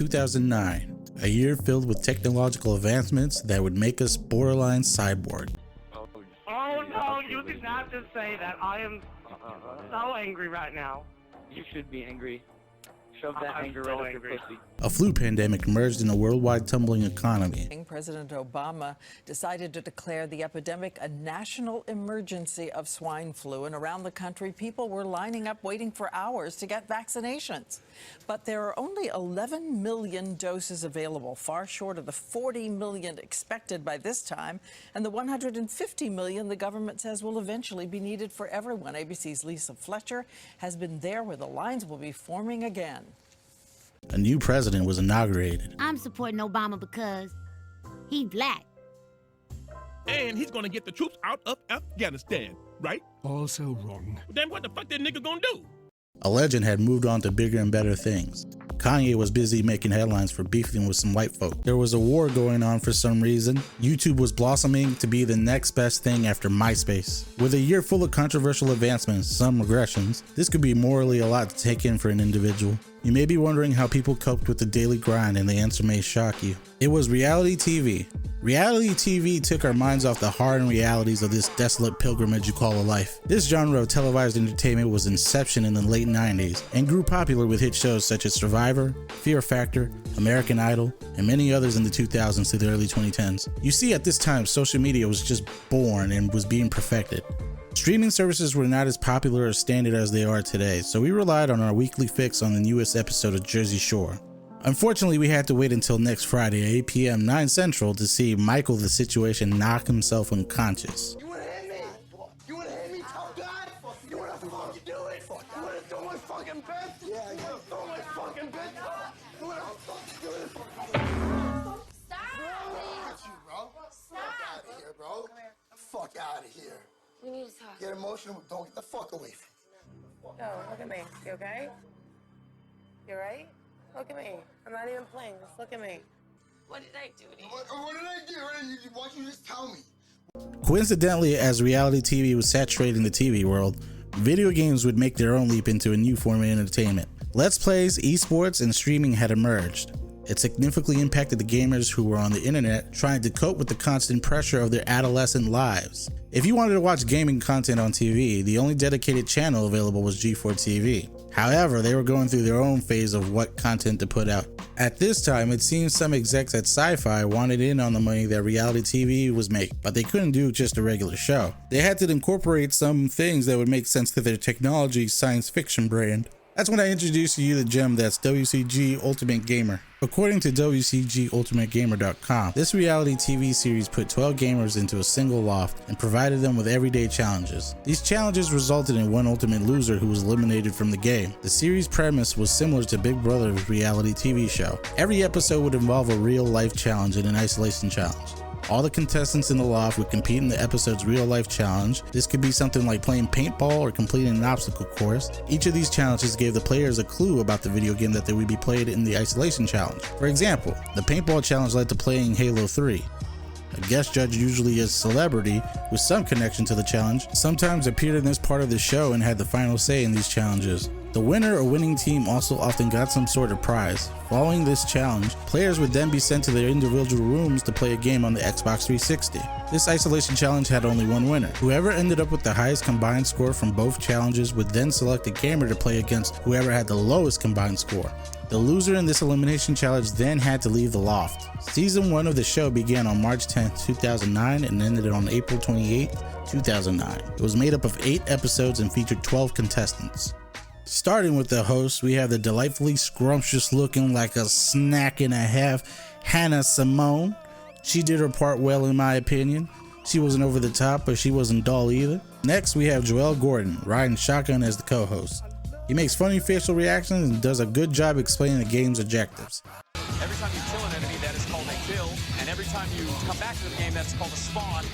2009, a year filled with technological advancements that would make us borderline cyborg. Oh no, you did not just say that. I am so angry right now. You should be angry. Shove that anger so right up your pussy. A flu pandemic emerged in a worldwide tumbling economy. President Obama decided to declare the epidemic a national emergency of swine flu, and around the country, people were lining up waiting for hours to get vaccinations. But there are only 11 million doses available, far short of the 40 million expected by this time, and the 150 million the government says will eventually be needed for everyone. ABC's Lisa Fletcher has been there where the lines will be forming again. A new president was inaugurated. I'm supporting Obama because he's black. And he's gonna get the troops out of Afghanistan, right? Also wrong. Then what the fuck that nigga gonna do? A legend had moved on to bigger and better things. Kanye was busy making headlines for beefing with some white folk. There was a war going on for some reason. YouTube was blossoming to be the next best thing after MySpace. With a year full of controversial advancements, some regressions, this could be morally a lot to take in for an individual. You may be wondering how people coped with the daily grind, and the answer may shock you. It was reality TV. Reality TV took our minds off the hardened realities of this desolate pilgrimage you call a life. This genre of televised entertainment was inception in the late 90s and grew popular with hit shows such as Survivor, Fear Factor, American Idol, and many others in the 2000s to the early 2010s. You see, at this time, social media was just born and was being perfected. Streaming services were not as popular or standard as they are today, so we relied on our weekly fix on the newest episode of Jersey Shore. Unfortunately, we had to wait until next Friday, 8 p.m. 9 Central, to see Michael the Situation knock himself unconscious. You wanna hit me? You wanna hit me? Tell God? You wanna fucking do it? You wanna throw my fucking bed? Yeah, you wanna throw my fucking bed? You wanna fucking do it? Stop! Fuck you, bro. Fuck out of here, bro. Fuck out of here. We need to talk. Get emotional, don't get the fuck away from me. Yo, look at me. You okay? You right? Look at me. I'm not even playing. Just look at me. What did I do to you? What did I do? Why don't you just tell me? Coincidentally, as reality TV was saturating the TV world, video games would make their own leap into a new form of entertainment. Let's plays, esports, and streaming had emerged. It significantly impacted the gamers who were on the internet trying to cope with the constant pressure of their adolescent lives. If you wanted to watch gaming content on TV, the only dedicated channel available was G4 TV. However, they were going through their own phase of what content to put out. At this time, it seems some execs at Sci-Fi wanted in on the money that reality TV was making, but they couldn't do just a regular show. They had to incorporate some things that would make sense to their technology science fiction brand. That's when I introduced you to the gem that's WCG Ultimate Gamer. According to WCGUltimateGamer.com, this reality TV series put 12 gamers into a single loft and provided them with everyday challenges. These challenges resulted in one ultimate loser who was eliminated from the game. The series premise was similar to Big Brother's reality TV show. Every episode would involve a real-life challenge and an isolation challenge. All the contestants in the loft would compete in the episode's real-life challenge. This could be something like playing paintball or completing an obstacle course. Each of these challenges gave the players a clue about the video game that they would be played in the isolation challenge. For example, the paintball challenge led to playing Halo 3. A guest judge, usually a celebrity with some connection to the challenge, sometimes appeared in this part of the show and had the final say in these challenges. The winner or winning team also often got some sort of prize. Following this challenge, players would then be sent to their individual rooms to play a game on the Xbox 360. This isolation challenge had only one winner. Whoever ended up with the highest combined score from both challenges would then select a gamer to play against whoever had the lowest combined score. The loser in this elimination challenge then had to leave the loft. Season 1 of the show began on March 10, 2009 and ended on April 28, 2009. It was made up of 8 episodes and featured 12 contestants. Starting with the host, we have the delightfully scrumptious looking like a snack and a half, Hannah Simone. She did her part well in my opinion. She wasn't over the top, but she wasn't dull either. Next, we have Joelle Gordon, riding shotgun as the co-host. He makes funny facial reactions and does a good job explaining the game's objectives. Every time you kill an enemy, that is called a kill, and every time you come back to the game, that's called a spawn.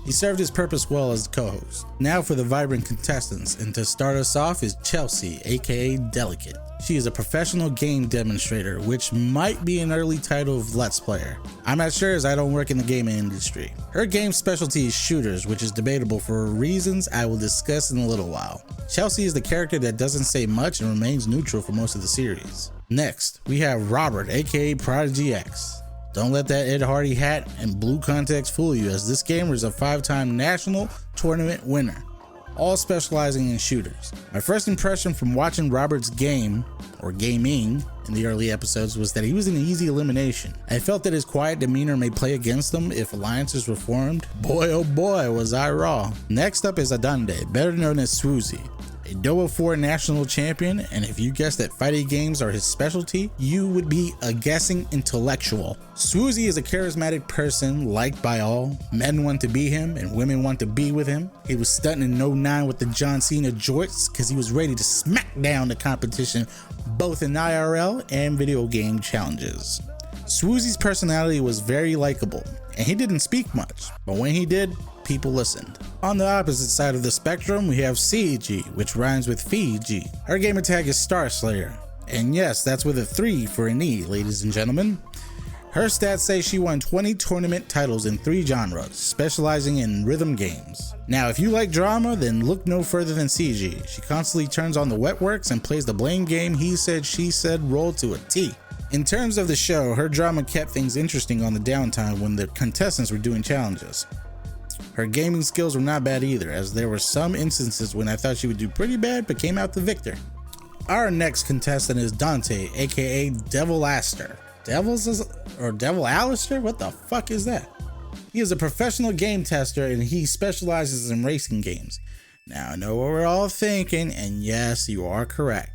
He served his purpose well as the co-host. Now for the vibrant contestants, and to start us off is Chelsea, aka Delicate. She is a professional game demonstrator, which might be an early title of Let's Player. I'm not sure as I don't work in the gaming industry. Her game specialty is shooters, which is debatable for reasons I will discuss in a little while. Chelsea is the character that doesn't say much and remains neutral for most of the series. Next, we have Robert, aka Prodigy X. Don't let that Ed Hardy hat and blue context fool you, as this gamer is a 5-time national tournament winner, all specializing in shooters. My first impression from watching Robert's game, or gaming, in the early episodes was that he was an easy elimination. I felt that his quiet demeanor may play against him if alliances were formed. Boy oh boy was I raw. Next up is Adande, better known as Swoozy, a WO4 national champion, and if you guessed that fighting games are his specialty, you would be a guessing intellectual. Swoozy is a charismatic person liked by all. Men want to be him and women want to be with him. He was stunting in 09 with the John Cena jorts because he was ready to smack down the competition both in IRL and video game challenges. Swoozy's personality was very likable and he didn't speak much, but when he did, people listened. On the opposite side of the spectrum, we have CG, which rhymes with Fiji. Her gamer tag is Star Slayer, and yes, that's with a 3 for an E, ladies and gentlemen. Her stats say she won 20 tournament titles in 3 genres, specializing in rhythm games. Now, if you like drama, then look no further than CG. She constantly turns on the wet works and plays the blame game he said, she said role to a T. In terms of the show, her drama kept things interesting on the downtime when the contestants were doing challenges. Her gaming skills were not bad either, as there were some instances when I thought she would do pretty bad but came out the victor. Our next contestant is Dante, aka Devil Aster. Devil Alistair? What the fuck is that? He is a professional game tester and he specializes in racing games. Now I know what we're all thinking, and yes, you are correct.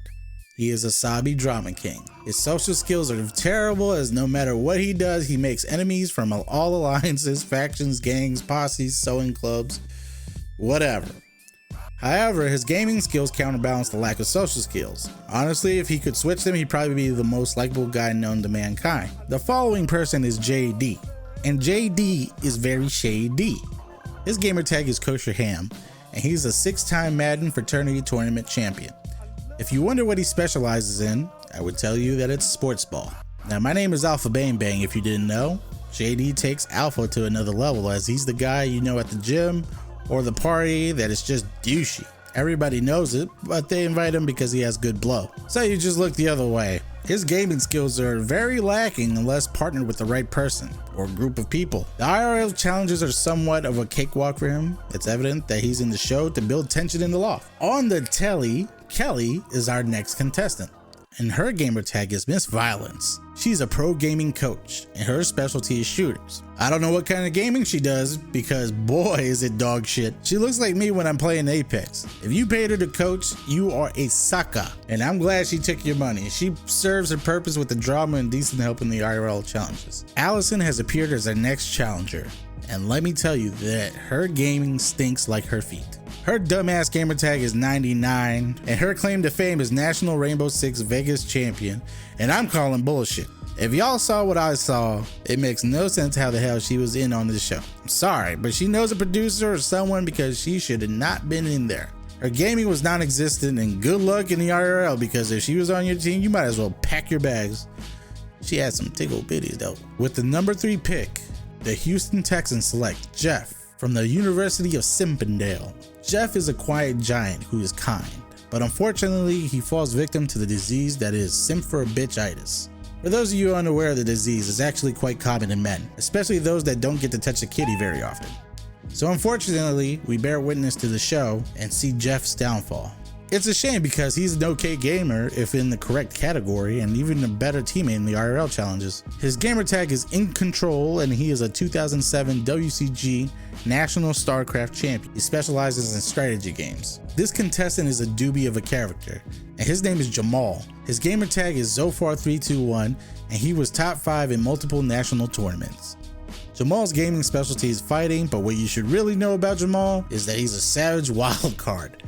He is a Sabi drama king. His social skills are terrible, as no matter what he does, he makes enemies from all alliances, factions, gangs, posses, sewing clubs, whatever. However, his gaming skills counterbalance the lack of social skills. Honestly, if he could switch them, he'd probably be the most likable guy known to mankind. The following person is JD, and JD is very shady. His gamer tag is Kosher Ham, and he's a 6-time Madden Fraternity Tournament champion. If you wonder what he specializes in, I would tell you that it's sports ball. Now, my name is Alpha Bang Bang, if you didn't know. JD takes Alpha to another level, as he's the guy you know at the gym or the party that is just douchey. Everybody knows it, but they invite him because he has good blow. So you just look the other way. His gaming skills are very lacking unless partnered with the right person or group of people. The IRL challenges are somewhat of a cakewalk for him. It's evident that he's in the show to build tension in the loft. On the telly, Kelly is our next contestant, and her gamer tag is Miss Violence. She's a pro gaming coach, and her specialty is shooters. I don't know what kind of gaming she does, because boy is it dog shit. She looks like me when I'm playing Apex. If you paid her to coach, you are a sucker, and I'm glad she took your money. She serves her purpose with the drama and decent help in the IRL challenges. Allison has appeared as our next challenger, and let me tell you that her gaming stinks like her feet. Her dumbass gamer tag is 99, and her claim to fame is National Rainbow Six Vegas champion, and I'm calling bullshit. If y'all saw what I saw, it makes no sense how the hell she was in on this show. I'm sorry, but she knows a producer or someone, because she should have not been in there. Her gaming was non-existent, and good luck in the IRL, because if she was on your team, you might as well pack your bags. She had some tickle bitties though. With the number 3 pick, the Houston Texans select Jeff from the University of Simpendale. Jeff is a quiet giant who is kind, but unfortunately he falls victim to the disease that is symphorbitchitis. For those of you unaware of the disease, it's actually quite common in men, especially those that don't get to touch a kitty very often. So unfortunately, we bear witness to the show and see Jeff's downfall. It's a shame, because he's an okay gamer if in the correct category, and even a better teammate in the IRL challenges. His gamer tag is In Control, and he is a 2007 WCG National StarCraft champion. He specializes in strategy games. This contestant is a doobie of a character, and his name is Jamal. His gamer tag is Zofar321, and he was top 5 in multiple national tournaments. Jamal's gaming specialty is fighting, but what you should really know about Jamal is that he's a savage wild card.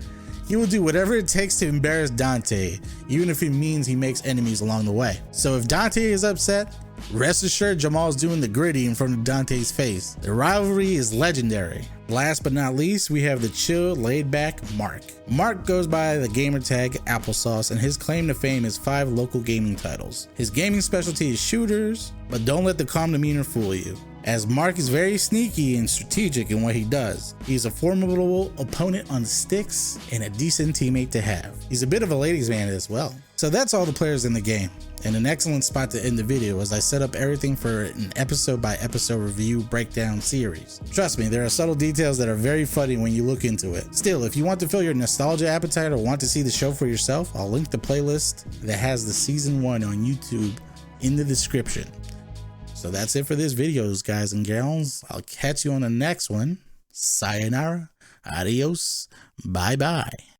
He will do whatever it takes to embarrass Dante, even if it means he makes enemies along the way. So if Dante is upset, rest assured Jamal's doing the gritty in front of Dante's face. The rivalry is legendary. Last but not least, we have the chill, laid-back Mark. Mark goes by the gamer tag Applesauce, and his claim to fame is 5 local gaming titles. His gaming specialty is shooters, but don't let the calm demeanor fool you. as Mark is very sneaky and strategic in what he does. He's a formidable opponent on sticks and a decent teammate to have. He's a bit of a ladies' man as well. So that's all the players in the game, and an excellent spot to end the video as I set up everything for an episode by episode review breakdown series. Trust me, there are subtle details that are very funny when you look into it. Still, if you want to fill your nostalgia appetite or want to see the show for yourself, I'll link the playlist that has the season 1 on YouTube in the description. So that's it for this video, guys and gals. I'll catch you on the next one. Sayonara, adios, bye bye.